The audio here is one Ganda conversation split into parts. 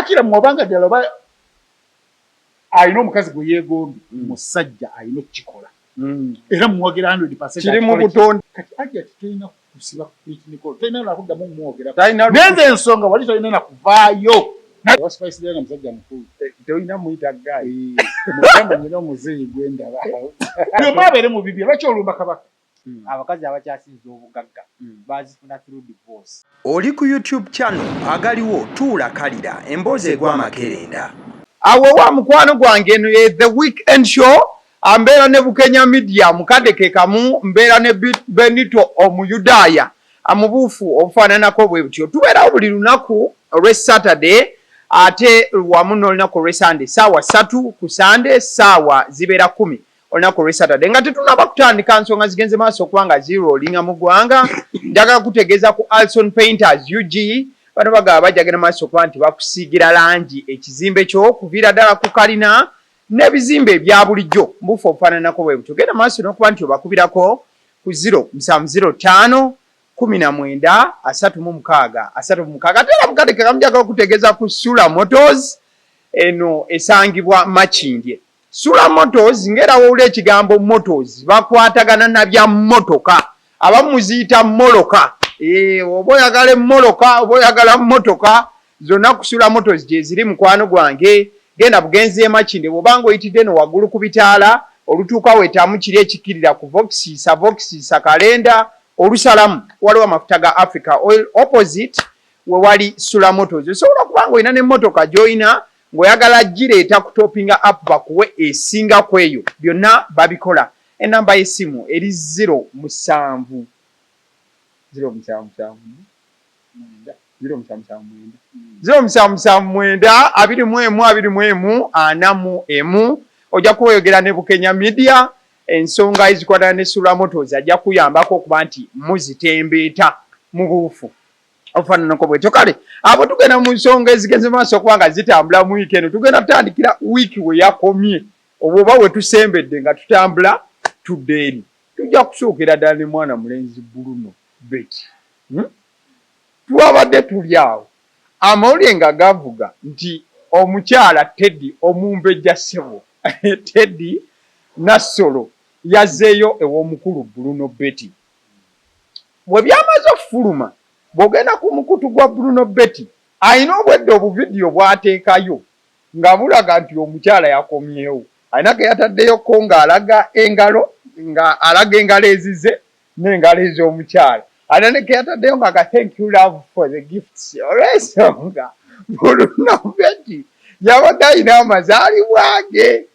akira mwobanga ddala alina omukazi gwe yeegombi musajja alina okukikola era muwogera 100% kiri mu butonde kati ajja tulina kusiba Nicole tulina nakuddamu muwogera nenze ensonga wali tolina nakuvaayo wasipayisiddala nga musajja mukulu tolina muyita gayi mugamba nyina omuzeeyi gwendaba byomwe abeere mu bibye lwaki olumba kabaka abakazi abakyasinza obugagga bazifuna through divorce. Oli ku YouTube channel agaliwo tuula kalira emboozi egw'amakerenda. Awo wa mukwano gwange eno ye The Weekend Show ambeera ne Bukenya Media mukadde kamu mbeera ne Benito omuyudaaya amubuufu obufaananako bwe butyo tubeerawo buli lunaku olw'e Saturday ate wamu n'olunaku olw'e Sunday ssaawa 3 ku Sunday ssaawa zibeera 10 olunaku olw'e Saturday nga tetunaba kutandika nsonga zigenze maaso okuba nga ziroolinga mu ggwanga njagala kutegeeza ku Alson Painters UG bano bagaba bajjagenda maaso okuba nti bakusiigira langi ekizimbe kyo kuviira ddala ku kalina n'ebizimbe ebya bulijjo mbuufu obufaananako bwe butyo genda maaso n'okuba nti obakubirako ku 0705 19 36 36 ate era mukadde kakamujagala okutegeeza ku Sula Motors eno esangibwa Makindye. Sula Motors ngera wawula ekigambo Motors bakwatagana na bya motoka abamu ziyita moloka oba oyagala emmoloka oba oyagala motoka zonna ku Sula Motors gye ziri mukwano gwange genda bugenzi e Makindye bw'obanga oyitidde no waggulu ku bitaala olutuuka wetamu kiri ekikirira ku Voxisa kalenda olusalamu waliwo amafuta ga Africa Oil opposite we wali Sula Motors osobola kubanga olina n'emmotoka gy'olina ng'oyagala gireeta kutopinga up bakuwe esinga kweyo byonna babikola enamba y'essimu eri 07 0779 ojja kuweyogera ne Bukenya Media ensonga ezikwatana ne Sula Motors ajja kuyambako okuba nti muzitembeeta mu buufu obufaananako bwetyo kale abo tugenda mu nsonga ezigenze maaso okuba nga zitambula mu wiiki eno tugenda tutandikira wiiki we yakomye oba we tusembedde nga tutambula tudde eri tujja kusookera ddala ne mwana mulenzi Bruno Betty twabadde tuli awo amawulire nga gavuga nti omukyala Teddy omumbejja ssebo Teddy Nassolo yazzeeyo ew'omukulu Bruno Betty bwe byamaze okufuluma bw'ogenda ku mukutu gwa Bruno Betty alina obwedde obuvidiyo bw'ateekayo nga bulaga nti omukyala yakomyewo alina ge yataddeyo ko ng'alaga engalo ezize n'engalo ez'omukyala alina ne ke yataddeyo nga thank you love for the gifts olw'ensonga Bruno Betty yabadde alina amazaalibwa ge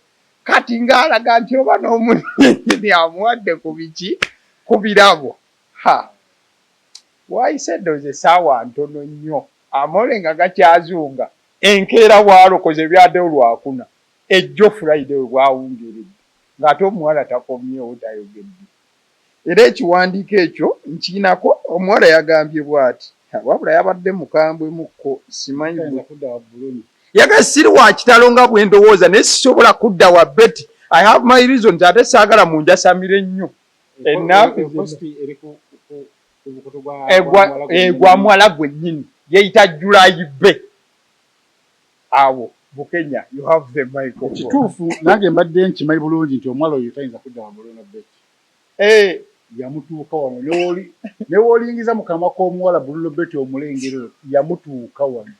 kati ng'alaga nti oba n'omulenzi amuwadde ku biki ku birabo wayiseddoze essaawa ntono nnyo amawulire nga gakyazunga enkeera bwalokoze byaddeyo lwakuna ejjo Friday we bwawungeredde ng'ate omuwala takomyewo tayogedde era ekiwandiiko ekyo nkiinako omuwala yagambye bw'ati wabula yabadde mukambwe mukko simanyi yaga siri wa kitalo nga bwe ndowooza naye sisobola kudda wa Betty I have my reasons ate saagala munjasamire nnyo gwa mwala gwennyini yeeyita July B awo Bukenya you have the mic kituufu nange mbadde nkimanyi bulungi nti omwala oyo tayinza kudda wa Bruno Betty yamutuuka wano newolingiza mu kamwa k'omuwala Bruno Betty omulengero yamutuuka wano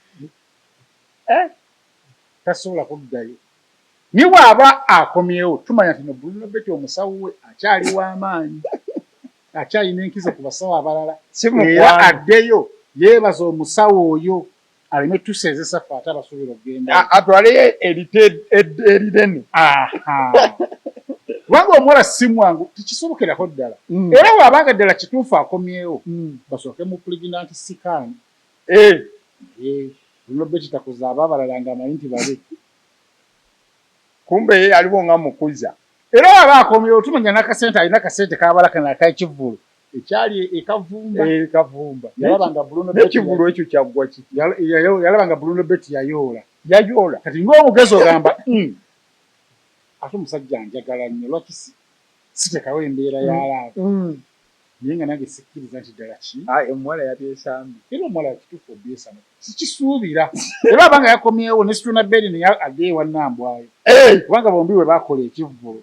tasobola kuddayo ni bw'aba akomyewo tumanya nti no Bruno Betty omusawo we akyali w'amaanyi akyalina enkizo ku basawo abalala era addeyo yeebaza omusawo oyo aleme tusezesa ffe ate abasuubira okugenda atwaleyo erirene kubanga omuwala si mwangu tekisobokerako ddala era bw'abanga ddala kituufu akomyewo basooke mu puliginanti sikaani Bruno Betty takuza abalala nga amanyi nti babe kumbe ye aliwo nga mukuza era waba akomyewo tumanya n'akasente alina akasente k'abalakana ak'ekivvulu ekyali ekavumba yalabanga Bruno Betty n'ekivvulu ekyo kyaggwa ki yalabanga Bruno Betty yayoola kati ng'omugezi ogamba ate omusajja njagala nnyo lwaki sitekawo embeera y'alaabo Ninga nange sikkiriza nti ddala ki omuwala yateesambi era omuwala kituufu obyesana sikisuubira era abanga yakomyewo ne situna beri naye ageewa nnambwayo kubanga bombi we baakola ekivvulo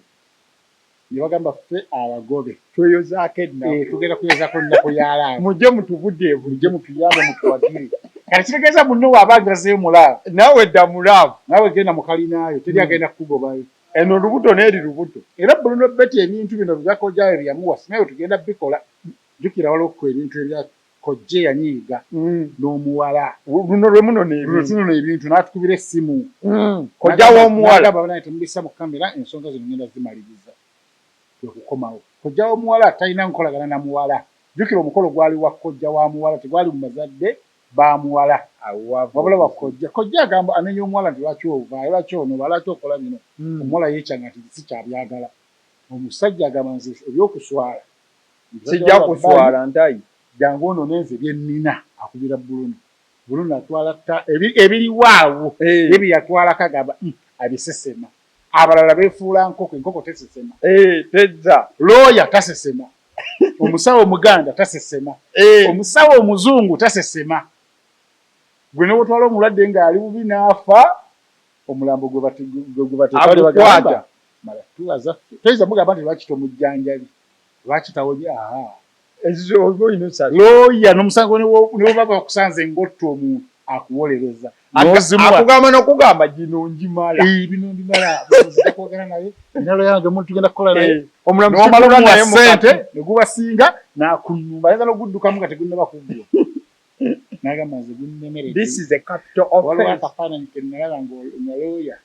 ne bagamba ffe abagobe tweyozaako ennaku tugenda kuyozaako ennaku yalaabo mujje mutubudde mujje mutuyambe mutuwagire kati kitegeeza munno waabagazeyo mulaavu naawe dda mulaavu naawe genda mu kalinaayo teri agenda kukugobayo eno lubuto n'eri lubuto era Bruno Betty ebintu bino byakojjayo byamuwa naye tugenda bikola jjukira waliwo ku ebintu ebyakojje yanyiiga n'omuwala luno lwe munono ebintu n'atukubira essimu kojja w'omuwala banaye temubisa mu kamera ensonga zino ngenda zimaliriza okukomawo kojja w'omuwala talina nkolagana na muwala jjukira omukolo gwali wa kojja wa muwala tegwali mu bazadde ba muwala wabula wakojja kojja agamba anenya omuwala nti lwaki ovaayo lwaki onoba lwaki okola bino omuwala yeekyanga nti si kyabyagala omusajja agamba nze ebyokuswala sijja kuswala ntayi jangu ono nenze byennina akubira Bruno atwala ebiriwaawo ebyo yatwalako agamba abisesema abalala beefuula enkoko tesesema tezza looya tasesema omusawo omuganda tasesema omusawo omuzungu tasesema gwe n'obutwala omulwadde ng'ali bubi n'afa omulambo gwe batekwata mala tuwazaffe toyinza mugamba nti lwaki tomujjanjabi lwaki tawonye looya n'omusango ne baba bakusanze ng'otta omuntu akuwolereza akugamba n'okugamba gino njimala bino mbimala ojja kwogera naye enalo yange omuntu tugenda kukola naye omulamu naye sente ne gubasinga n'akunyumba ayinza n'oguddukamu nga tegunnaba kuggwa n'agamba nze gunnemeredde waliwo akafaananyi ke nalaba ng'olooya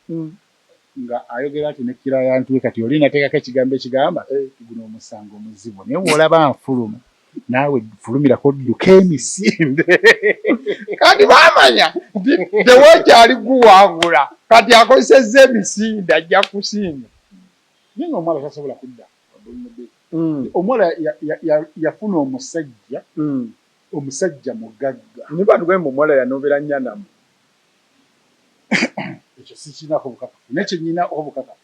nga ayogera ati ne kiraya ntwe kati oli nateekako ekigambo ekigamba guno omusango muzibu naye w'olaba nfuluma naawe fulumirako dduka emisinde kati baamanya nti teweekyali guwangula kati akozesezza emisinde ajja kusinga naye nga omuwala tasobola kudda omuwala yafuna omusajja mugagga ne batugamba omuwala yanobera nnyanamu ekyo sikinako bukakafu naye kyenyinako obukakafu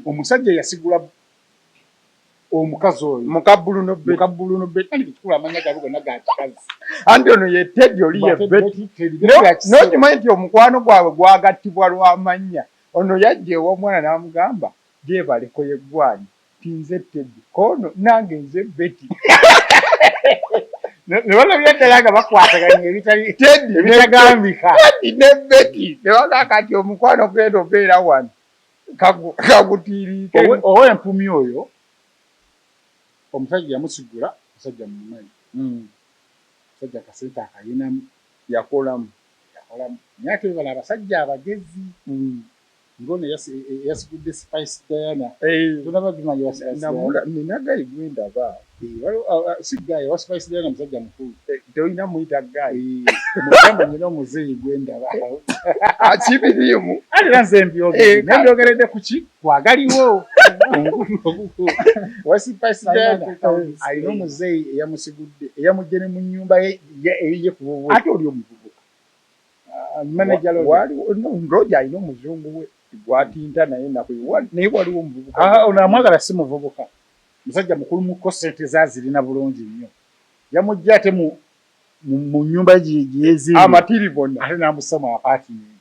omusajja yasigula omukazi oyo muka Bruno Betty tukula amanya gabe gonna ga kikazi anti ono ye Teddy oli ye Betty n'okimanyi nti omukwano gwabwe gwagattibwa lw'amannya ono yajja ew'omwana n'amugamba gyebaleko yeggwanyi tinze Teddy kono nange nze Betty ne balabira ddala nga bakwataganya ebitagambika ne Betty ne bagamba nti omukwano genda obeera wano kagutiiriike owa empumi oyo omusajja yamusigula omusajja mumanyi omusajja akasente akayinamu yakolamu naye ate bala abasajja abagezi ngono yasigudde Spice Diana tulaba bimanyi nina gayi gwendaba si gayi wa Spice Diana musajja mukulu tolina muyita gayi mugamba nyina omuzeeyi gwendaba kibirimu ate nze mbyogeredde ku ki kwagaliwo wa Spice Diana alina omuzeeyi eyamusigudde eyamugye ne mu nnyumba ye eyiye ku bubuuli ate oli omuvubuka manager Roger alina omuzungu we gwatinta naye naye waliwo omuvubuka ono amwagala si muvubuka musajja mukulu muko sente zazirina bulungi nnyo yamugye ate mu nnyumba gyezimbi amatiri bonna ate n'amussa mu apartment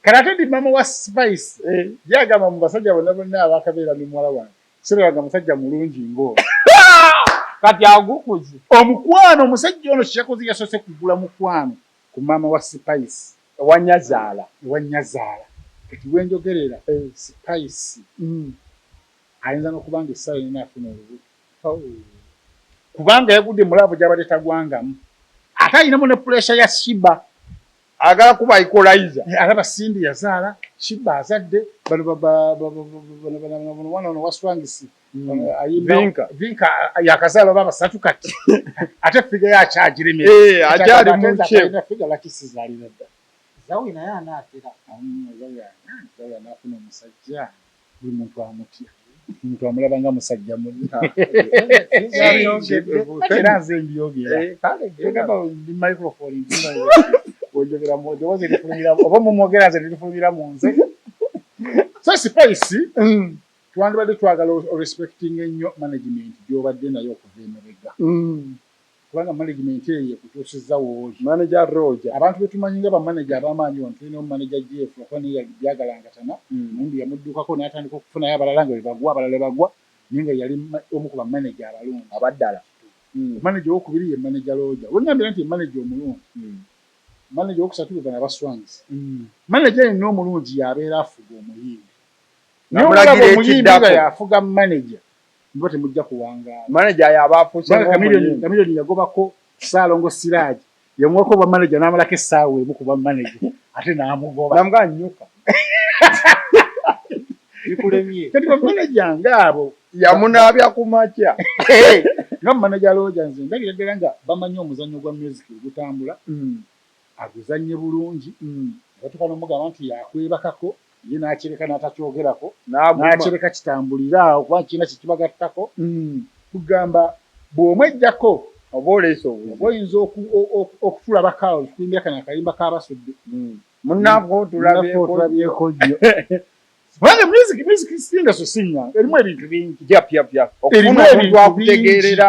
kati ate ndi mama wa Spice yagamba mu basajja bonna abakabeera ne muwala wange sirabanga musajja mulungi ng'oyo kati agukuzi omukwano omusajja ono kyakoze yasoose kugula mukwano ku mama wa Spice ewanyazaala kati wenjogerera Spice ayinza n'okubanga essaawa yina afuna olubuto kubanga yagudde mulaavu gy'abadde tagwangamu ate ayinamu ne pressure ya Shiba agala kuba equalizer alaba Cindy yazaala Shiba azadde bano waswangisi vinka yakazaala baba basatu kati ate figa yakyagiremye akyali mukyemu figa lakisizaalira dda zawi naye anaatera zawi anaafuna omusajja buli muntu amutya omuntu amulaba nga musajja munna era nze mbyogera tegamba ndi microphone ojogera mudowooza erifulumira oba mumwogera nze terifulumira mu nze so Spice twandibadde twagala respecting ennyo management gy'obadde nayo okuva emabega kubanga management eyo kutuusizza wooyi manager Roger abantu betumanyi nga bamanager abamaanyi wano tulina omumanager GF okuba naye byagalangatana mumbi yamuddukako n'atandika okufunayo abalala nga bebagwa abalala bagwa naye nga yali omu ku bamanager abalungi abaddala manager owokubiri ye manager Roger wengambira nti manager omulungi manager owokusatu beba nabaswangs manager yenna omulungi yabeera afuga omuyimbi naye omulaba omuyimbi nga yafuga manager nibo temujja kuwangaala manager yaba afuuse Kamiliyoni yagobako Ssaalongo Siraaji yamuwako bwa manager n'amalako essaawa emu kuba manager ate n'amugoba namuga nnyuka bikulemye kati bamanager ng'abo yamunaabya ku makya nga manager Roger nze ndagira ddala nga bamanyi omuzannyo gwa music ogutambula aguzannye bulungi batuka n'omugamba nti yakwebakako ye n'akireka n'atakyogerako n'akireka kitambulira awo kuba kirina kikibagattako kugamba bw'omweggyako oba oleesa obuzi oyinza okutulabako tukuyimbira kano akalimba k'abasudde munnako tulabyeko nnyo kubanga music singa so sinya erimu ebintu bingi yapyapya okufuna omuntu akutegeerera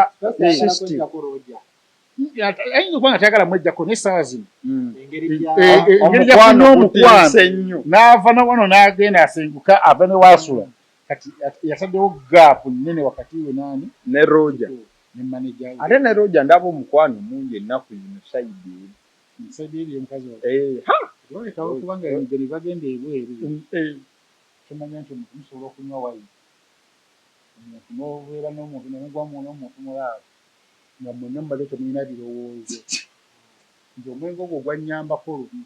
system ayinza okuba nga tayagala mweggyako n'essaawa zino engeri omukwano gyafuna omukwano gutiise nnyo n'ava nawano n'agenda asenguka ava ne waasula kati yataddewo gaapu nnene wakati we nani ne Roger ne manager ate ne Roger ndaba omukwano mungi ennaku zino sayidi nsajja eri omukazi olekawo kubanga engeri bagenda ebweru tomanya nti omuntu musobola okunywa wayini omuntu n'obeera n'omuntu nemugwamu n'omuntu mulaabo nga mwenna mubadde temulina birowoozo nti omwenge ogwo gwannyambako lumu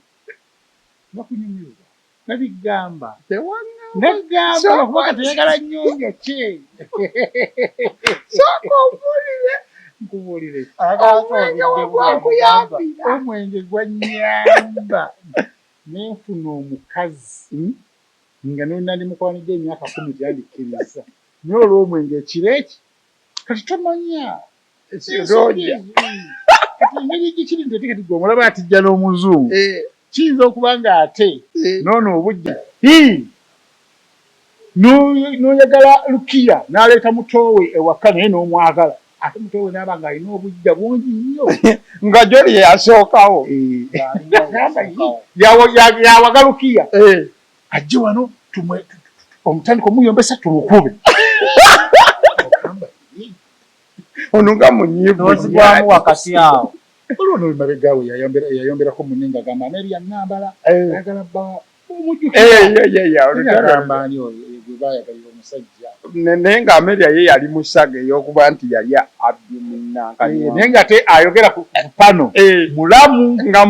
nakunyumiza nabigamba nagamba kubanga teyagala nnyonja kye sooka obuulire nkubuulire omwenge wagwakuyambira omwenge gwannyamba nenfuna omukazi nga nonandi mukwanidde emyaka 10 tyandikkiriza naye olw'omwenge ekireki kati tomanya Roger kati engeri gikiri nti kati gwe omulaba atijja n'omuzungu kiyinza okuba nga ate noono obujja n'oyagala Lukiya n'aleeta mutoowe ewaka naye n'omwagala ate mutoowe n'aba nga alina obujja bungi nnyo nga joli yasookawo yawaga Lukiya ajje wano omutandika omuyombesa tumukube ono nga munyiivu nozigwamu wakati awo olwono emabegaawe yayomberako munne nga agamba Amelia Nambala ayagala bba omujjukiragamba ani gwe baayagalira omusajja naye nga Amelia ye yali musaga ey'okuba nti yali abbi munnankanyi naye nga te ayogera ku pano mulamu nga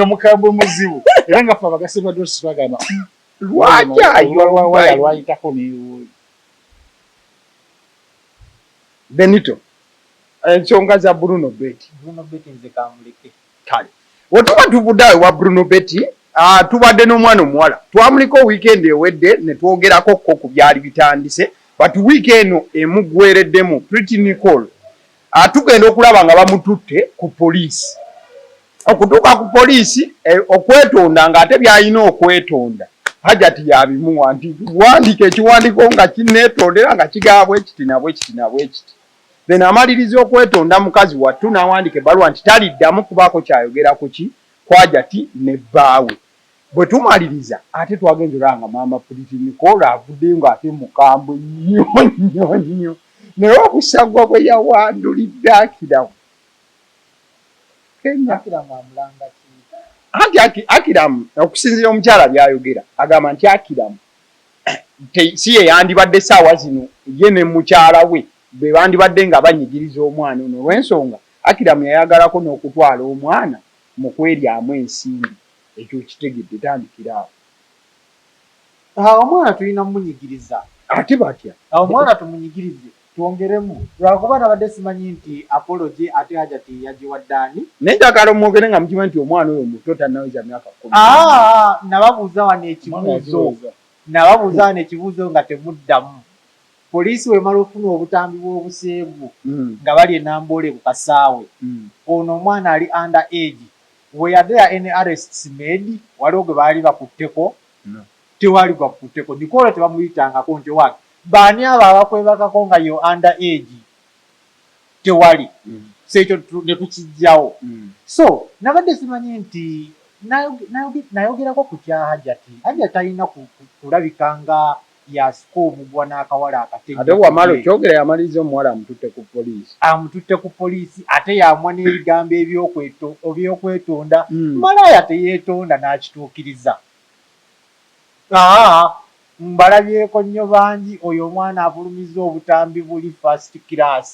mukambwe muzibu era nga fe abagasi ba dosi bagamba lwaki ayolwayitako newoyi Benito ensonga za Bruno Betty nze kamuleke kale wetuba tuvuddeawo wa Bruno Betty tubadde n'omwana omuwala twamuliko weekend ewedde ne twogerako ku byali bitandise but weekend emugwereddemu Pretty Nicole tugenda okulaba nga bamututte ku poliisi okutuuka ku poliisi okwetonda ng'ate byalina okwetonda hajati yabimuwa nti wandika ekiwandiko nga kineetondera nga kigaba bwekiti nabwekiti then amaliriza okwetonda mukazi wattu n'awandika ebbaluwa nti taliddamu kubaako kyayogera kuki kwajati ne bbaawe bwe tumaliriza ate twagenza olaba nga maama Pretty Nicole avuddeyo ng'ate mukambwe nnyo naye okusagwa bwe yawandulidde Akiramu Kenya anti Akiramu okusinziira omukyala byayogera agamba nti Akiramu si ye yandibadde essaawa zino ye ne mukyala we be bandibadde nga banyigiriza omwana ono olw'ensonga Akiramu yayagalako n'okutwala omwana mu kweryamu ensimbi ekyo kitegedde tandikira awo omwana tulina munyigiriza ate batya omwana tumunyigirize twongeremu lwakuba nabadde simanyi nti apology ate hajati yagiwaddaani naye njagala omwogere nga mukimanyi nti omwana oyo muto tannaweza myaka 10 nababuuza wano ekibuuzo nga temuddamu poliisi wemala ofuna obutambi bw'obuseegu nga bali enamboole ku kasaawe ono omwana ali under age were there any arrests made waliwo gwe baali bakutteko tewali gwakutteko Nicole tebamuyitangako nti wake baani abo abakwebakako nga yo under age tewali so ekyo ne tukijjawo so nabadde simanyi nti nayogerako ku kya Hajati alina kulabika nga yasika omugwa n'akawala akatege ate wamala okyogera yamaliza omuwala amututte ku poliisi ate yamwa n'ebigambo ebyokwetonda malaaya teyeetonda n'akituukiriza mbalabyeko nnyo bangi oyo omwana avulumiza obutambi buli first class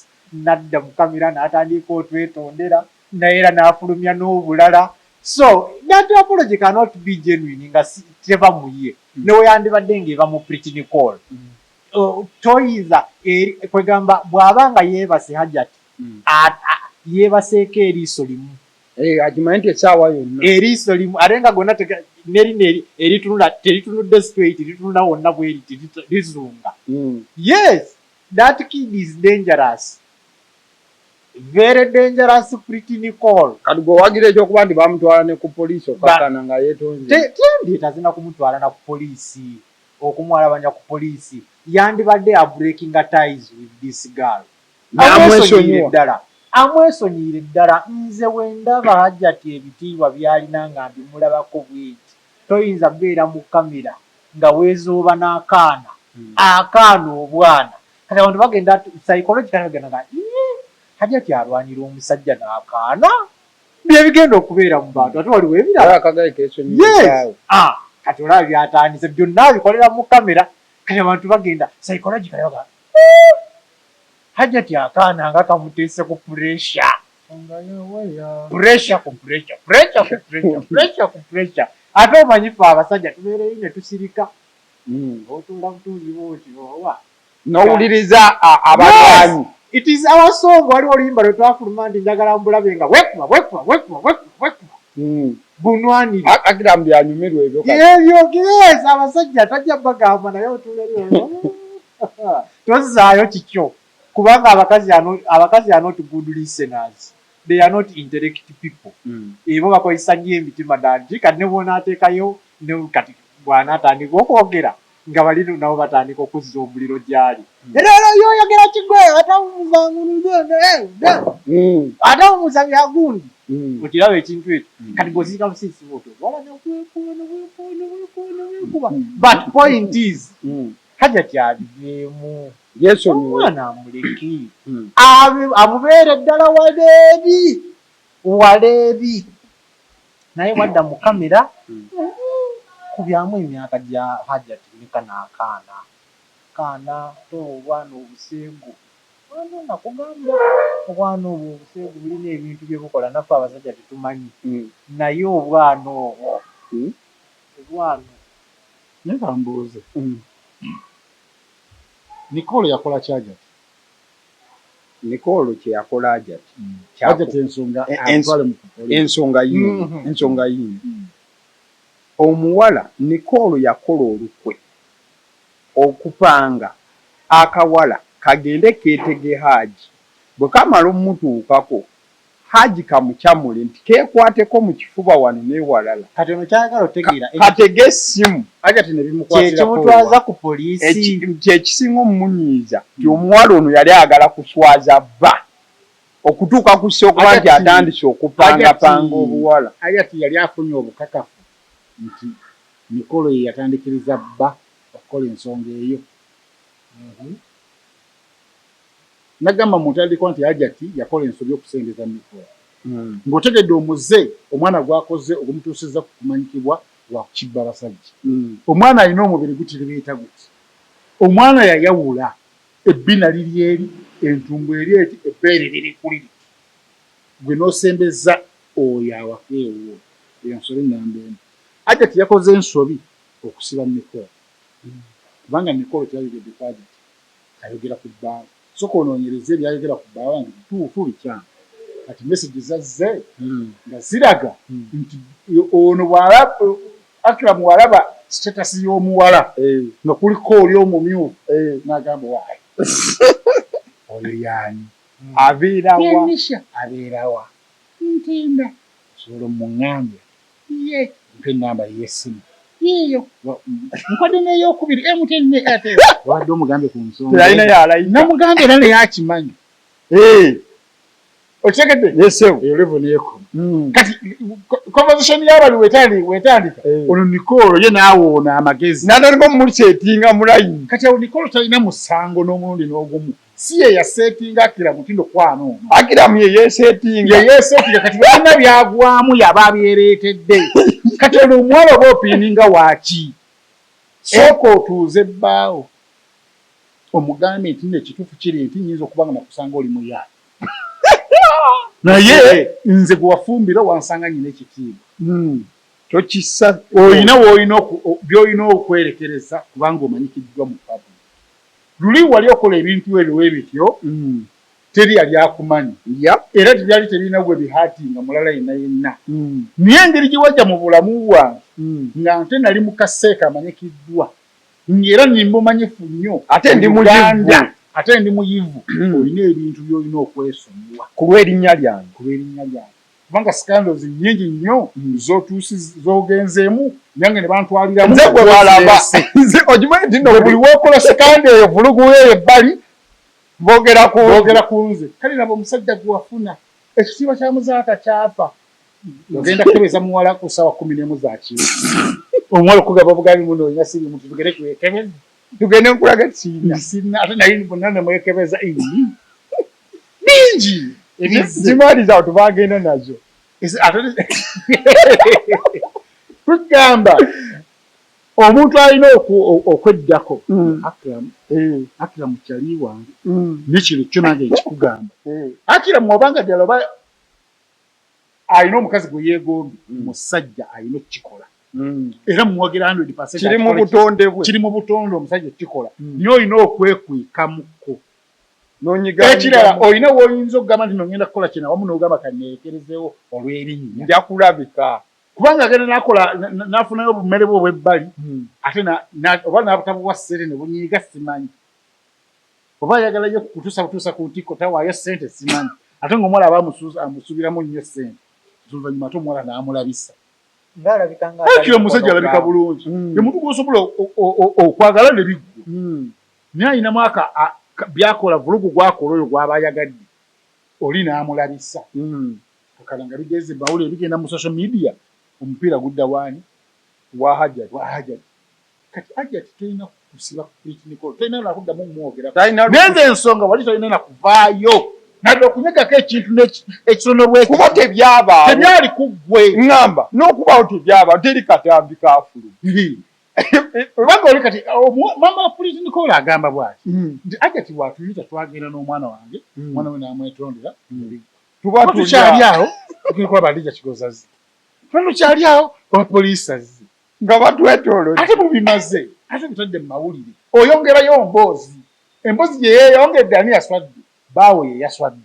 nadda mu kamera n'atandika otwetondera naye era n'afulumya n'obulala so that apology cannot be genuine nga teva muye newe yandibadde ng'eva mu Pretty Nicole toyiza kwegamba bw'abanga yeebase Hajati yeebaseeko eriiso limu agimanyi nti essaawa yonna eriiso limu ate nga gonna eritunula teritunudde straight litunula wonna bweriti lizunga yes that kid is dangerous very dangerous Pretty Nicole kati gwe wagira ekyokuba nti bamutwala ne ku poliisi okakkana nga yeetonze tazina kumutwala na ku poliisi okumwalabanya ku poliisi yandibadde abreakinga ties with this girl amwesonyiire ddala nze wendaba Hajati ebitiibwa byalina nga mbimulabako bweti toyinza beera mu kamera nga weezooba n'akaana akaana obwana kati abantu bagenda psychological bagenda nga Hajati alwanira omusajja n'akaana byebigenda okubeera mu bantu ate waliwo ebirala kati olaba byatandise byonna bikolera mu kamera kati abantu bagenda psychological baga Hajati akaana nga kamuteese ku pressure ate omanyi fe abasajja tubeereyo ne tusirika otuula butuuzi bwoti owa n'owuliriza abalwanyi it is our song waliwo oluyimba lwe twafuluma nti njagala mbulabe nga wekuba bunwanire akiramu byanyumirwa ebyo yes abasajja tajja bagamba naye otuuleriyo tozaayo kikyo kubanga abakazi are not good listeners they are not intellect people ebo bakozesa nnyo emitima danti kati ne bwonaateekayo kati bw'anaatandika okwogera nga bali nabo batandika okuzza omuliro gyali era yoyogera kigwe ate omuza byagundi okiraba ekintu ekyo kati bw'ozirika busiisi bwoto but point is Hajati abiveemu omwana amuleke amubeere ddala waleebi naye wadda mu kamera kubyamu emyaka gya Hajati nika n'akaana obwana obusengu nakugamba obwana obwo obusengu bulina ebintu bye bukola naffe abasajja tetumanyi naye obwana obwo naye kambuuze Nicole yakola ki Hajati? Nicole kye yakola Hajati Hajati ensonga yino omuwala Nicole yakola olukwe okupanga akawala kagende keetege Haji bwe kamala omutuukako Haji kamukyamule nti keekwateko mu kifuba wano n'ewalala kati ono kyagala otegeera katege essimu Hajati ne bimukwatirako kyekimutwaza ku poliisi kyekisinga omumunyiiza nti omuwala ono yali agala kuswaza bba okutuuka ku sse okuba nti atandise okupangapanga obuwala Hajati yali afunye obukakafu nti Nicole ye yatandikiriza bba okukola ensonga eyo nagamba mu ntandikwa nti Hajati yakola ensobi y'okusengeza Nicole ng'otegedde omuze omwana gwakoze ogumutuusizza ku kumanyikibwa wa kukibba abasajja omwana alina omubiri gutiribiita guti omwana yayawula ebbina liri eri entumbu eri eti ebbeere liri kuliri gwe n'osembeza oyo awaka ewo eyo nsobi nnamba emu Hajati yakoze ensobi okusiba Nicole kubanga Nicole teyayogedde ku Hajati ayogera ku bbaawe soka onoonyereza ebyayogera ku bbaawe nga bituufu bikyamu kati message zazze nga ziraga nti ono Akram walaba status y'omuwala nga kuliko oli omumyufu n'agamba waayi oyo yaani abeerawa ntinda osobola muŋŋambya ye mpa ennamba y'essimu yeeyo nkodde n'eyokubiri emutenne ate wadde omugambye ku nsonga namugambye era naye akimanyi Otegedde? Yes sir. Eyo level yeko. Kati conversation y'abali wetandika. Ono Nicole ye naawona amagezi. Natandika mu settinga mu line. Kati awo Nicole talina musango n'omulundi n'ogumu. Si ye yasettinga Akira mutindo kwano. Akira mu ye settinga. Ye settinga kati bana byagwamu yaba byereetedde. Kati ono omuwala oba opiininga waaki. Sooka otuuze bbaawo. Omugambe nti n'ekituufu kiri nti nnyinza okuba nga nakusanga oli muyaala. Naye nze gwe wafumbira wansanga nyina ekitiibwa. Tokissa olina by'olina okwerekereza kubanga omanyikiddwa mu pabu. Luli wali okola ebintu ebyo bityo teri yali akumanyi. Era tebyali terina gwe bihaatinga mulala yenna. Naye engeri gye wajja mu bulamu bwange nga nte nali mu kaseeka amanyikiddwa. Era nimbumanyifu nnyo. Ate ndi muyivu. Ate ndi muyivu. Olina ebintu by'olina okwesonyiwa. Ku lw'erinnya lyange. Kubanga scandals nnyingi nnyo z'ogenzeemu nange ne bantwaliramu. Nze gwe balaba. Nze ogimanyi nti nno buli w'okola scandal eyo vulugu eyo ebbali boogera ku nze. Kale nabo omusajja gwe wafuna ekitiibwa kya muzaata kyafa. Ogenda kukebeza muwala ku ssaawa 11 za kiro. Omuwala okugaba bugambi muno olina siriimu tugende twekebeze. Tugende nkulaga ekisiina. Ate naye bonna ne mwekebeza bingi. Zimaali zaawe tubagenda nazo. Tugamba omuntu alina okweddako Akiramu kyali wange nekiro kyo nange ekikugamba. Akiramu obanga ddala oba alina omukazi gwe yeegombye musajja alina okukikola. Era muwagira 100% kiri mu butonde omusajja okukikola. Naye olina okwekwikamukko. Ekirala olina w'oyinza okugamba nti nogenda kukola kino awamu n'ogamba kanneekerezeewo olw'erinnya. Nja kulabika. Kubanga agenda n'afunayo obumere bwe obw'ebbali ate oba n'abutabuwa ssente ne bunyiiga simanyi. Oba ayagala nnyo kutuusa ku ntikko tawaayo ssente simanyi. Ate ng'omuwala aba amusuubiramu nnyo ssente. Oluvannyuma ate omuwala n'amulabisa. Akira omusajja alabika bulungi. Ye muntu gw'osobola okwagala ne biggwa. Naye ayinamu byakola vulugu gwakola oyo gw'aba ayagadde. Oli n'amulabisa. Kakala nga bigeze bawule bigenda mu social media. Omupiira gudda waani? Wa Hajjati. Kati Hajjati tolina kusiba Nicole. Tolina nakuddamu mwogera. Nenze ensonga wali tolina nakuvaayo. Nadde okunyegako ekintu ekisono bwekyo. Kuba tebyabaawo. Tebyali kuggwe. Ngamba n'okubaawo tebyabaawo teri katambi kaafulu. Obanga oli kati mama Puliti Nicole agamba bw'ati nti Hajjati bw'atuyita twagenda n'omwana wange omwana we n'amwetondera tuba tukyali awo Nicole Badija kigozazi tukyali awo abapoliisi azze nga batwetoolodde ate mubimaze ate bitadde mu mawulire oyongerayo emboozi gye yeeyongedde ani yaswadde baawe ye yaswadde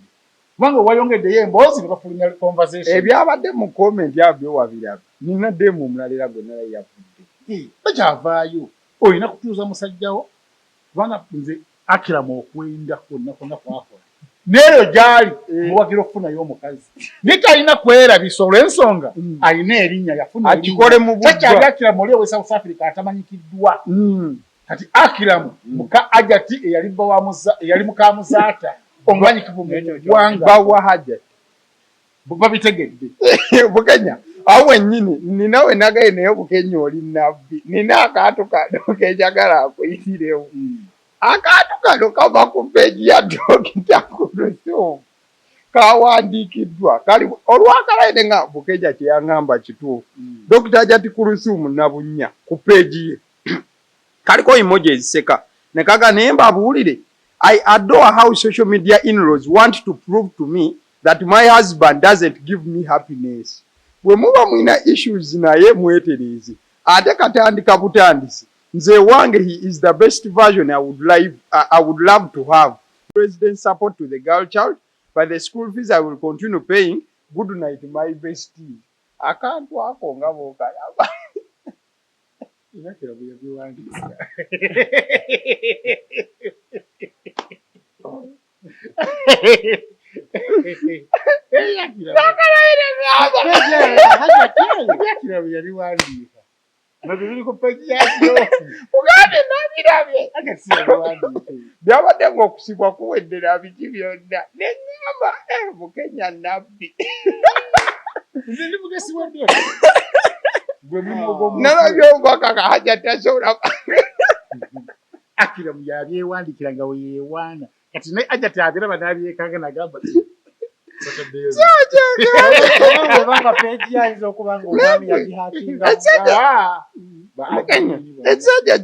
kubanga wayongeddeyo emboozi ne bafulumya conversation ebyabadde mu komenti abo byowabiraba nina demu omulalira gwe nalayo yavudde bakyavaayo olina kutuuza musajjawo kubanga nze Akiramu okwenda kwonna kwakola neeyo gyali muwagira okufunayo omukazi naye talina kwerabisa olw'ensonga alina erinnya yafuna akikole mu budda takyali Akiramu oli owe South Africa atamanyikiddwa kati Akiramu muka Hajjati eyali muka muzaata omumanyikivu mu ggwanga bawa Hajjati babitegedde Bukenya awo ennyini nina we nagaye naye Bukenya oli nabbi nina akaato kano kenjagala akuyitirewo akaato kano kava ku peegi ya Dokita Kurusu kawandiikiddwa kali olwakalaine nga Bukenya kyeyaŋŋamba kituufu Dokita Hajjati Kurusu Nabunnya ku peegi ye kaliko emoji eziseka ne kaga naye mbabuulire I adore how social media in-laws want to prove to me that my husband doesn't give me happiness. Bwe muba mwina issues naye mwetereeze ate katandika butandisi nze wange he is the best version I would love to have. President support to the girl child, but the school fees I will continue paying. Good night my bestie. Akantu ako nga bookalaba bibiri ku page yakyo ugande nabirabye akasiyawandiike byabadde ng'okusibwa kuweddera biki byonna neŋŋamba mukenya nabbi nze ndi mugesi wadde gwe munogo nalabye obubaka kahaja tasobola akira mu yabyewandikira nga weyewaana kati naye aja tabiraba nabyekanga nagamba obanga peegi yayinza okuba nga omwami yagihakinga ekisajja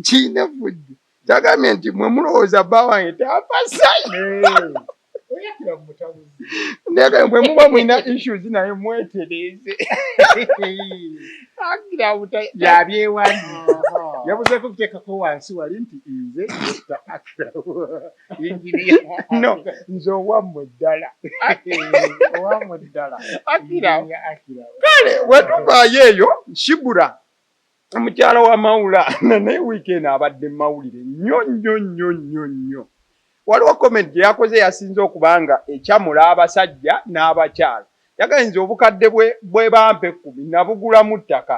kiina fujjo kyagambye nti mwe mulowooza bba wange tafasayi oyakira mu mutabuzi naye bwe muba mulina issues naye mwetereeze akira yabyewandika yabuzeeko kuteekako wansi wali nti nze no nze owammwe ddala owammwe ddala akira kale wetuvaayo eyo Shibura omukyala wa Maulana naye wiikendi abadde mawulire nnyo waliwo comment gye yakoze yasinze okubanga ekyamula abasajja n'abakyala yagayinza obukadde bwe bampe 10 nabugulamu ttaka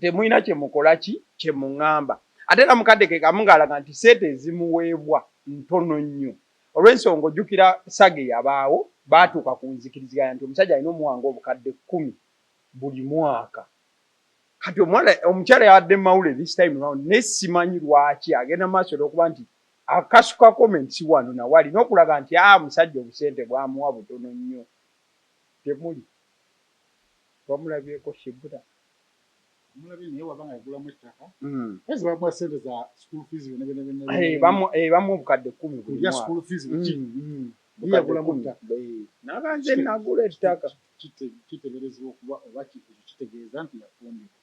temulina kyemukola kye muŋŋamba ate era mukadde ke kamu ng'alaga nti seete ezimuweebwa ntono nnyo olw'ensonga ojjukira sage yabaawo baatuuka ku nzikiriziganya nti omusajja alina omuwanga obukadde 10 buli mwaka kati omukyala yabadde mawule this time round ne simanyi lwaki agenda maaso olw'okuba nti akasuka comment si wano nawali n'okulaga nti musajja obusente bwamuwa butono nnyo temuli bamulabyeko Shibura mulabye naye wabanga yagulamu ettaka ezi bamuwa sente za school fees bamu obukadde 10 buli ya school fees yagulamu ettaka naganze nagula ettaka kitegerezebwa okuba oba kitegeeza nti yafumbirwa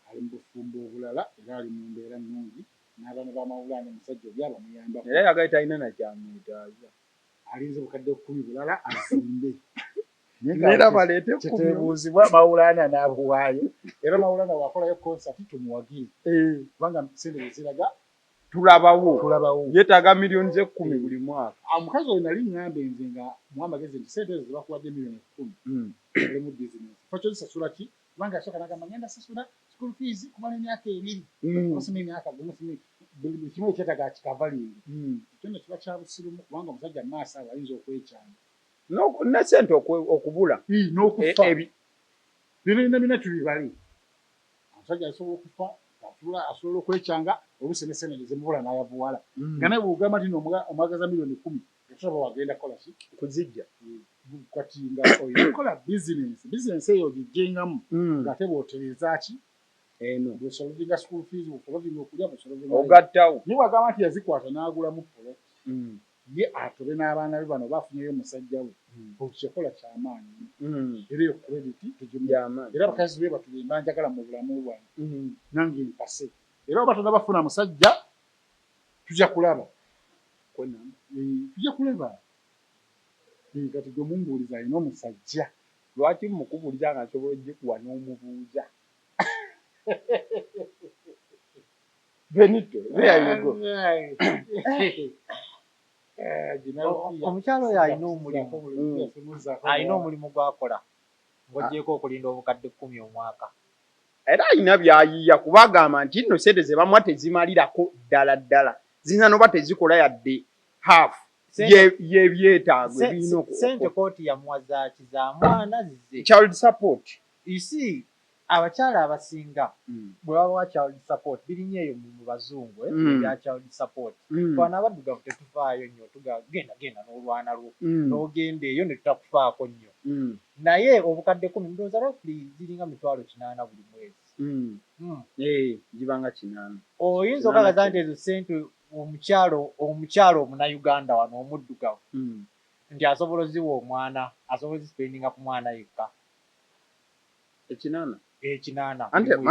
ali mu bufumbo obulala era ali mu mbeera nnungi n'abaana ba Maulana omusajja oli abamuyambako era yagaye talina nakyamwetaaza alinze obukadde 10 bulala azimbe era baleete kitebuuzibwa Maulana n'abuwaayo era Maulana wakolayo concert tumuwagire kubanga sente eziraga tulabawo yeetaaga millions 10 buli mwaka omukazi oyo nali ŋŋambe nze nga muwamagezi nti sente ezo zibakuwadde millions 10 oli mu business fakyo zisasula ki kubanga asooka nagamba ngenda sasula school fees kumala emyaka 2 osoma emyaka buli kimu ekyetaaga kikavalingi kyonna kiba kya busirumu kubanga omusajja maaso abo ayinza okwekyanga ne sente okubula n'okufa bino tubibale omusajja asobola okufa asobola okwekyanga oluusi nesene zimubula n'ayavuwala nga naye bwogamba nti omwagaza millions 10 osobola wagenda kola ki kuzijja kati nga oyinakola bizinesi eyo ogijjengamu ng'ate bw'otereza ki eno bw'osolovinga school fees bw'osolovinga okulya bw'osolovinga ogattawo naye bwagamba nti yazikwata n'agulamu plot ye atobe n'abaana be bano bafunyeyo omusajja we okyekola kyamaanyi era eyo credit tugimuyaamaanyi era bakazi be batubemba njagala mu bulamu bwange nange mpase era oba tonabafuna musajja tujja kulaba kati gwe mumbuuliza alina omusajja lwaki mukubuuliza nga nsobola ogikuwa n'omubuuza Benito there you go omukyalo oyo alina omulimu gw'akola ng'oggyeko okulinda obukadde 10 omwaka era alina by'ayiiya kuba agamba nti nno sente ze bamuwa tezimalirako ddala ziyinza n'oba tezikola yadde half yebyetaago ebirina sente kooti yamuwa zaaki za mwana zize child support isi abakyala abasinga bwe babawa child support birinnya eyo mu bazungu ebya child support twana abaddugavu tetufaayo nnyo genda n'olwana lwo n'ogenda eyo ne tutakufaako nnyo naye obukadde 10 ndowooza roughly ziringa 800 buli mwezi gibanga 800 oyinza okagaza nti ezo sente omukyalo omunayuganda wano omuddugavu nti asobola oziwa omwana asobola ozisipendinga ku mwana yekka ekinana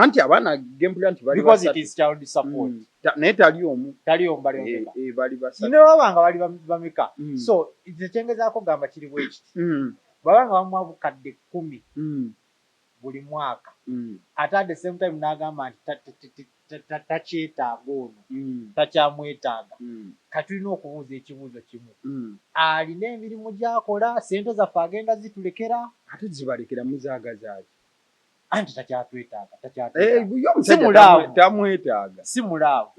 anti abaana gempulira nti bali because it is child support naye tali omu bali basatu ne babanga bali bameka so ekyengezaako gamba kiri bwe kiti babanga bamuwa bukadde 10 buli mwaka ate at the same time n'agamba nti takyetaaga ono takyamwetaaga katulina okubuuza ekibuuzo kimu alina emirimu gy'akola sente zaffe agenda zitulekera ate zibalekera muzaagazaaki anti takyatwetaaga tamwetaaga simulaawo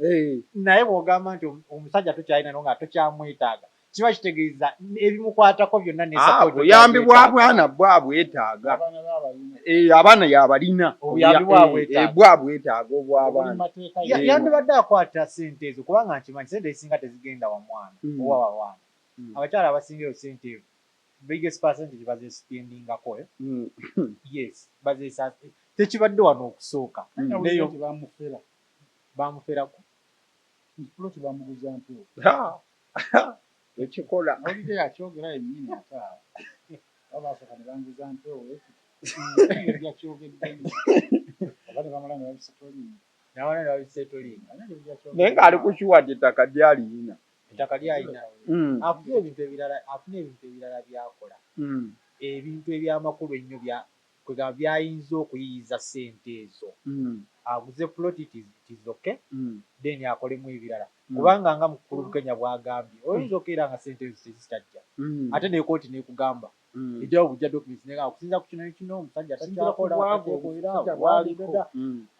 naye bw'ogamba nti omusajja tokyalina no nga tokyamwetaaga kiba kitegeeza ebimukwatako byonna obuyambi bwa bwana bwabwetaaga abaana yabalina bwabwetaaga obw'abaana yandibadde akwata sente ezo kubanga nkimanyi sente ezisinga tezigenda wa mwana owa wawana abakyala abasinga eyo sente ezo biggest percentage bazespendingako yes bazesa tekibadde wano okusooka neyo bamufera ploti bamuguza mpewo ekikola olide yakyogera yennyini ata babasooka ne banguza mpewo yakyogedde abane bamala ne babisetoliinga naye ng'ali kukiwadde ettaka lyaliyina ettaka lyalina afuna ebintu ebirala byakola ebintu ebyamakulu ennyo byayinza okuyiyiza sente ezo aguze ploti tizoke then akolemu ebirala kubanga nga mukulu Kenya bwagambye oyinza okubeera nga sente ezo tezitajja ate nekooti nekugamba ejjawo bujja documents nega okusinza ku kino omusajja takyakola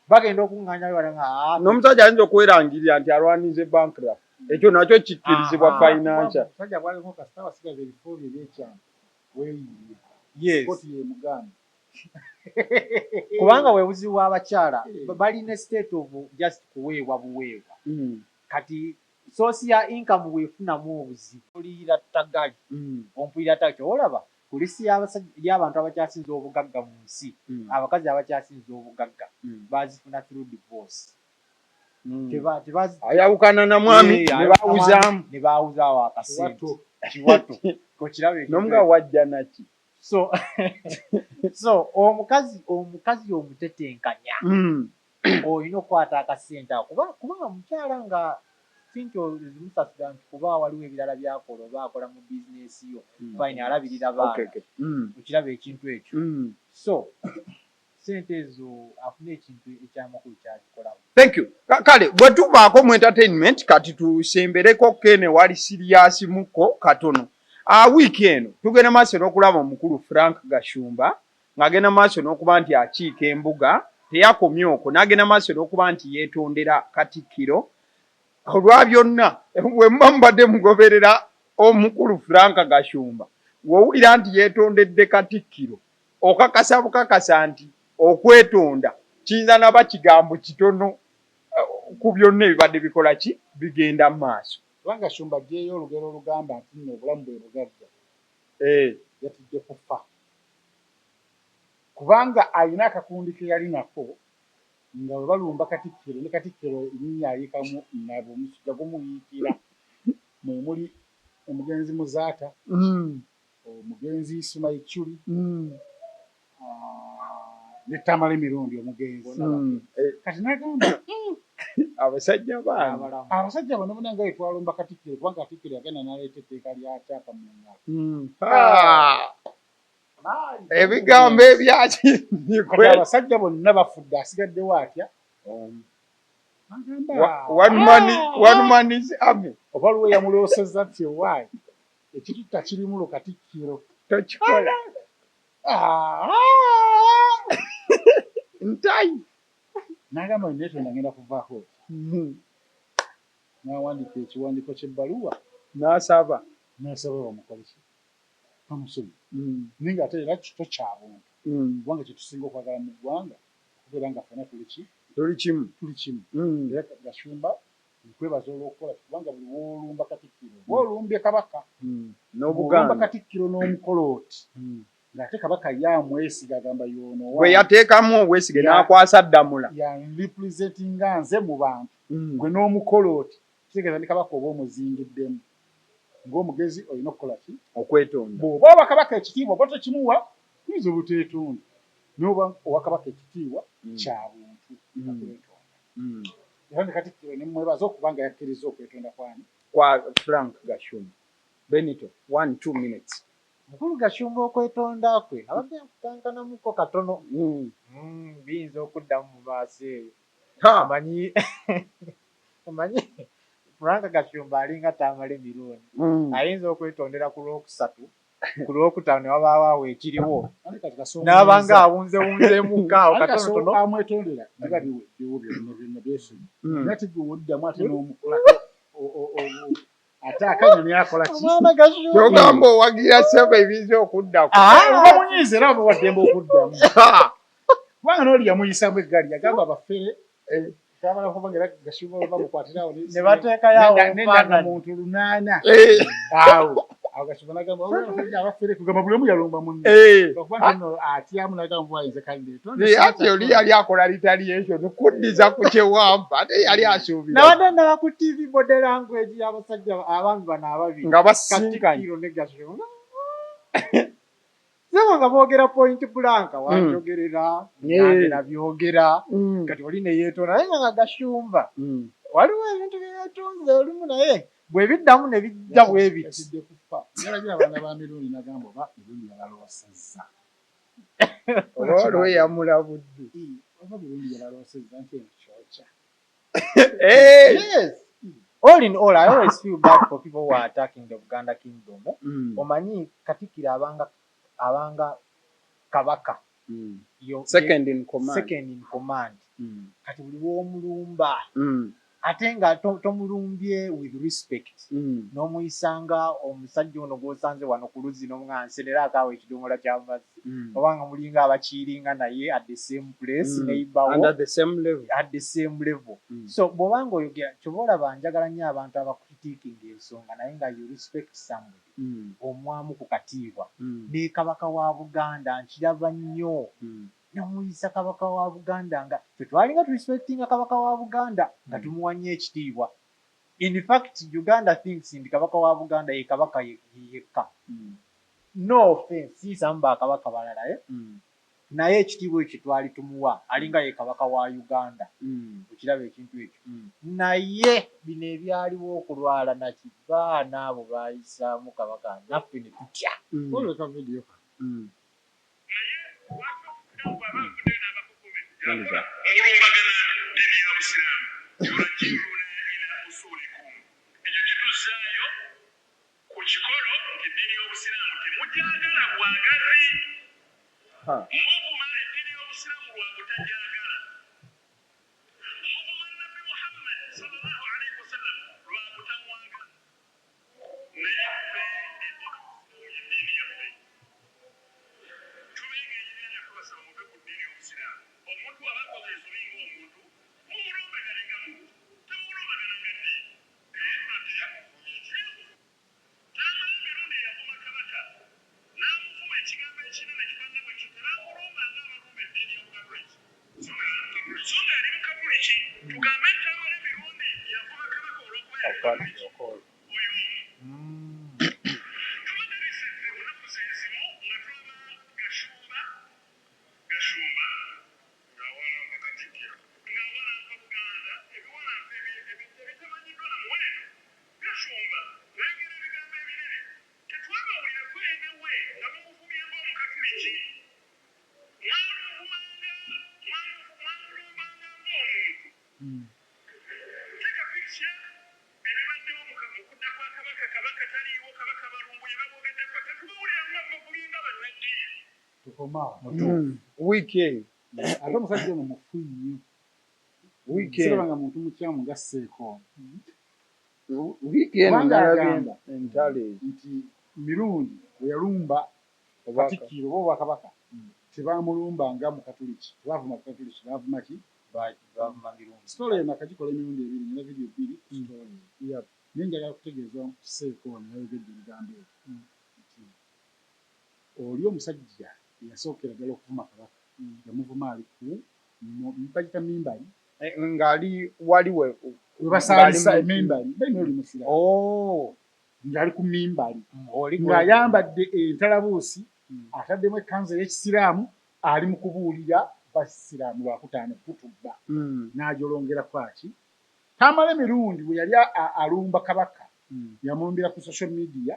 bagenda okuŋŋaanya balanga n'omusajja ayinza okuwerangirira nti alwanize bankrupt ekyo nakyo kikkirizibwa financial omusajja bwaliko kasita wasigaza ebifo bye ebyekyama weeyiye yes kooti yemugambe kubanga webuzibu bw'abakyala balina state of just kuweebwa buweebwa kati source ya income weefunamu obuzibu oliyira ttagali ompulira ttaki olaba ku lisi y'abantu abakyasinza obugagga mu nsi abakazi abakyasinza obugagga bazifuna through divorce ayawukana na mwami ne baawuzaawo akasente kiwato nomuga wajja naki so omukazi omutetenkanya olina okukwata akasente ako kubanga mukyala nga sinti zimusasula nti kuba waliwo ebirala byakola oba akola mu bizinesi yo fine alabirira baana okiraba ekintu ekyo so sente ezo afuna ekintu ekyamakulu kyakikolamu. Thank you. Kale bwe tuvaako mu entertainment kati tusembereko kene wali serious muko katono. Wiiki eno tugenda maaso n'okulaba omukulu Frank Gashumba ng'agenda maaso n'okuba nti akiika embuga teyakomye okwo n'agenda maaso n'okuba nti yeetondera Katikkiro. Olwa byonna bwe muba mubadde mugoberera omukulu Frank Gashumba wowulira nti yeetondedde Katikkiro okakasa bukakasa nti okwetonda kiyinza naba kigambo kitono ku byonna ebibadde bikola ki bigenda mu maaso. Kubanga Shumba aggyeyo olugero olugamba nti nno obulamu bwe bugagga yatidde kufa kubanga alina akakundi ke yali nako nga bwe balumba Katikkiro ne Katikkiro erinnya ayikamu nabo omusujja gumuyiikira mwe muli omugenzi Muzaata omugenzi Isuma Ichuli ne Tamale Mirundi omugenzi kati nagamba abasajja bano bonna nga etwalumba Katikkiro kubanga Katikkiro yagenda n'aleeta etteeka lya kyapa mu ngalo ebigambo ebyakikwe abasajja bonna bafudde asigaddewo atya one man is army oba luwe yamuloosezza nti owaayi ekitutta kirimu lo Katikkiro tokikola ntayi n'agamba nneeto nagenda kuvaako n'awandiika ekiwandiiko ky'ebbaluwa n'asaba bamukoleki bamusomi naye ng'ate era tokyabuntu kubanga kyetusinga okwagala mu ggwanga okubeera nga ffena tuli kimu era Gashumba nkwebaza olw'okukola kubanga buli woolumba Katikkiro woolumbye Kabaka n'olumba Katikkiro n'omukolooti ng'ate Kabaka yamwesiga agamba yono bwe yateekamu obwesige n'akwasa Ddamula yandirepresentinga nze mu bantu gwe n'omukolooti kitegeeza ndi Kabaka oba omuzingiddemu ng'omugezi olina okukola ki okwetonda bw'oba owa Kabaka ekitiibwa oba tokimuwa tuyinza obuteetonda n'oba owa Kabaka ekitiibwa kya buntu okwetonda era ne Katikkiro ne mwebaza okubanga yakkiriza okwetonda kwa Frank Gashumba. Benito 1-2 minutes. Mukulu Gashumba okwetonda kwe abadde akutankanamuko katono biyinza okuddamu mu maaso eyo omanyi Frank Gashumba alinga Tamale Mirundi ayinza okwetondera ku Lwokusatu ku Lwokutaano wabaawo ekiriwo n'abanga awunzewunzeemu kaawo katonotono amwetondera biba biweddewo byonna byesonyi nati gwe woddamu ate n'omukula ate akanyoni akola ki kyogamba owagira ssebo ebiza okuddako oba munyiiza era obawaddemba okuddamu kubanga n'oli yamuyisamu eggaali yagamba abafere twamala kubagera gashuba bamukwatirawo ne bateekayo muntu 8 awo gashuba nagamba abafere kugamba buli omu yalumba munne okuba nno atyamu nagamba bwayinza kalire ati oli yali akola retaliation kuddiza ku kyewamba ate yali asuubira nawadde ndaba ku TV body language y'abasajja abaami bano ababiri nga basinkanye ne gashuba Zama nga boogera point blank wanjogerera nange nabyogera kati oli ne yeetona naye nga gashumba waliwo ebintu bye yeetonze olumu naye bwe biddamu ne bijja bwe biti yalagira abaana ba mirundi nagamba oba mirundi yalaloosezza oba waliwo yamulabudde oba mirundi yalaloosezza nti eno kyokya. Yes. All in all, I always feel bad for people who are attacking the Buganda kingdom. Omanyi Katikkiro abanga kabaka. Second in command. Kati buli w'omulumba. Ate nga tomulumbye with respect. N'omuyisanga omusajja ono gw'osanze wano ku luzzi n'omwanserera akaawa ekidomola ky'amazzi. Oba nga mulinga abakiringa naye at the same place neighbor under the same level. At the same level. So bw'obanga oyogera kyoba olaba njagala nnyo abantu abakritikinga ensonga naye nga you respect somebody. Omwamu ku katiibwa. Ne kabaka wa Buganda nkiraba nnyo. Namuyisa kabaka wa Buganda nga tetwalinga respectinga kabaka wa Buganda nga tumuwanye ekitiibwa. In fact, Uganda thinks nti kabaka wa Buganda ye kabaka yekka. No offense, si samba kabaka balala naye ekitiibwa ekyo twali tumuwa alinga ye kabaka wa Uganda. Okiraba ekintu ekyo. Naye bino ebyaliwo okulwala nakiba n'abo bayisaamu kabaka naffe ne tutya. Oleka video. Weekend. Ate omusajja ono mufu nnyo. Sirabanga muntu mukyamu nga Seeko. Weekend ng'agamba nti mirundi bwe yalumba Katikkiro oba Obwakabaka tebamulumbanga mu Katuliki. Baavuma Katuliki baavuma ki? Baavuma mirundi. Sitole eno akagikola emirundi 2 nina vidiyo 2. Naye njagala kutegeeza Seeko ono yayogedde ebigambo ebyo. Oli omusajja yasookera ddala okuvuma kabaka yamuvuma ali ku mpagita mimbali ng'ali waliwe webasaalisa emimbali bene oli musira ng'ali ku mimbali ng'ayambadde entalabuusi ataddemu ekkanzu ey'ekisiraamu ali mu kubuulira basiraamu Lwakutaano kutubba n'ajolongera kwaki tamala emirundi bwe yali alumba kabaka yamulumbira ku social media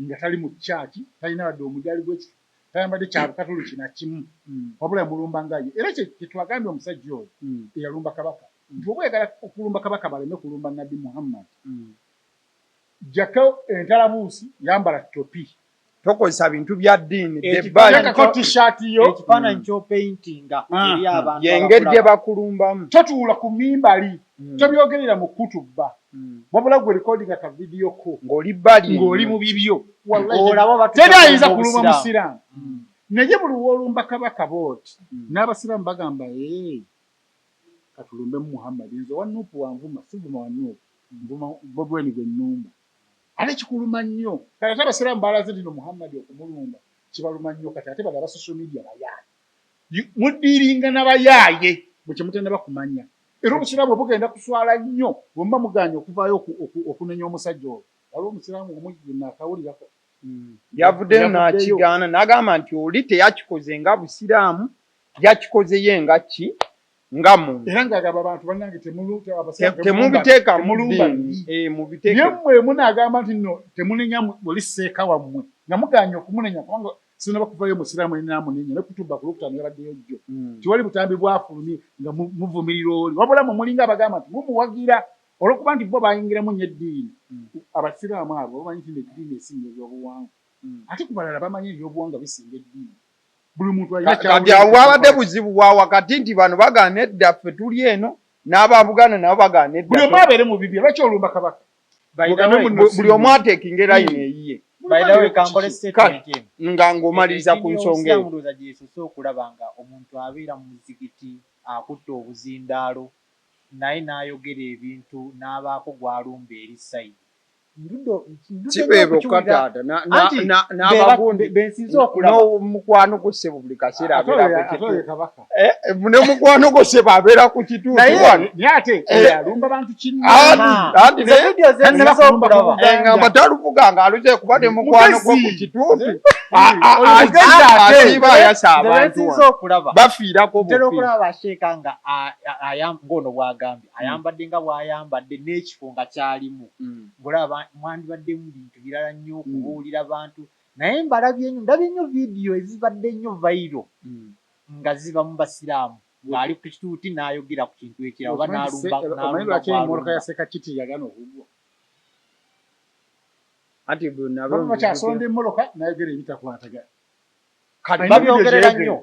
nga tali mu kyaki talina wadde omujaali gw'eki tayambadde kya Bukatuliki na kimu wabula yamulumba ngaye era kyetwagambye omusajja oyo eyalumba kabaka nti oba oyagala okulumba kabaka baleme kulumba Nabbi Muhammad jjako entalabuusi yambala topi tokozesa bintu bya ddiini ekifaananyi ky'opaintinga eri abantu yengeri gye bakulumbamu totuula ku mimbali tobyogerera mu kutuba wabula gwe recordinga ka video ko ng'oli bbali ng'oli mu bibyo teri ayinza kulumba musiraamu naye buli woolumba kabaka booti n'abasiraamu bagamba katulumbe Muhammad nze wa Nuupu wanvuma sivuma wa Nuupu nvuma bobweni gwe nnumba ate kikuluma nnyo kati ate abasiraamu baalaze dino Muhammad okumulumba kibaluma nnyo kati ate balaba social media bayaaye muddiiringa n'abayaaye bwe kyemutenda bakumanya era obusiraamu bugenda kuswala nnyo bwemba muganya okuvaayo okunenya omusajja oyo waliwo omusiraamu omu naakawulirako yavuddeyo n'akigaana n'agamba nti oli teyakikoze nga busiraamu yakikoze ye nga ki nga muntu era ng'agamba abantu bannange temubiteeka mu ddiini mubiteeke naye mmwe n'agamba nti nno temunenya oli seeka wammwe nga muganya okumunenya kubanga sinaba kuvaayo musiraamu enaamunenya ne kutuba ku Lwokutaano yabaddeyo jjo tiwali butambi bwafulumye nga muvumirira oli wabula mu mulinga abagamba nti mumuwagira olw'okuba nti bo bayingiramu nnyo eddiini abasiraamu abo bamanyi nti eddiini esinga ebyobuwangwa ate ku balala bamanyi ebyobuwangwa bisinga eddiini buli muntu kati awo wabadde buzibu bwa wakati nti bano bagaana edda ffe tuli eno n'ababuganda nabo bagaana edda buli omu abeere mu bibye lwaki olumba kabaka buli omu ateekinga erayini eyiye nga ng'omaliriza ku nsonga eyo gyesose okulaba nga omuntu abeera mu muzigiti akutte obuzindaalo naye n'ayogera ebintu n'abaako gw'alumba eri sayidi kibeebokka taata n'abagundi n'omukwano gwo ssebo buli kaseera abeera ne mukwano gwo ssebo abeera ku kituutu nga taluvuga ng'aluze kuba ne mukwano gwo ku kituutu akiba ayasa abantu bafiirako ntera okulaba basheeka nga ng'ono bw'agambye ayambadde nga bw'ayambadde n'ekifo nga kyalimu ng'olaba mwandibaddemu bintu birala nnyo okubuulira abantu naye ndabye nnyo vidiyo ezibadde nnyo vairo nga ziba mu basiraamu ng'ali ku kituuti n'ayogera ku kintu ekirala oba n'alumba kyasonda emmoloka n'ayogera ebitakwatagana babyogerera nnyo